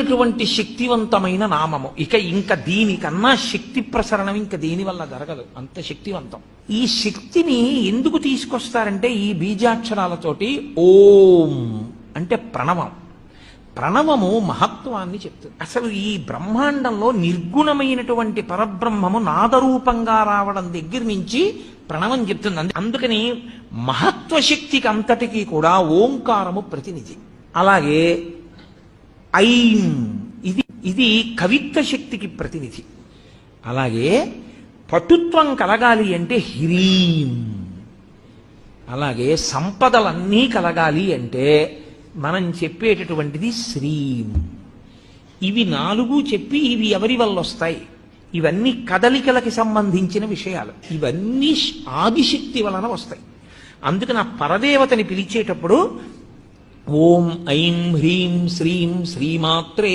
అటువంటి శక్తివంతమైన నామము. ఇంకా దీనికన్నా శక్తి ప్రసరణం ఇంకా దేని వల్ల జరగదు, అంత శక్తివంతం. ఈ శక్తిని ఎందుకు తీసుకొస్తారంటే ఈ బీజాక్షరాలతోటి ఓం అంటే ప్రణవం. ప్రణవము మహత్వాన్ని చెప్తుంది. అసలు ఈ బ్రహ్మాండంలో నిర్గుణమైనటువంటి పరబ్రహ్మము నాదరూపంగా రావడం దగ్గర నుంచి ప్రణవం చెప్తుంది. అందుకని మహత్వశక్తికి అంతటికీ కూడా ఓంకారము ప్రతినిధి. అలాగే ఐం ఇది కవిత్వ శక్తికి ప్రతినిధి. అలాగే పటుత్వం కలగాలి అంటే హ్రీం. అలాగే సంపదలన్నీ కలగాలి అంటే మనం చెప్పేటటువంటిది శ్రీం. ఇవి నాలుగు చెప్పి ఇవి ఎవరి వల్ల వస్తాయి? ఇవన్నీ కదలికలకి సంబంధించిన విషయాలు. ఇవన్నీ ఆదిశక్తి వలన వస్తాయి. అందుకని ఆ పరదేవతని పిలిచేటప్పుడు ఓం ఐం హ్రీం శ్రీం శ్రీమాత్రే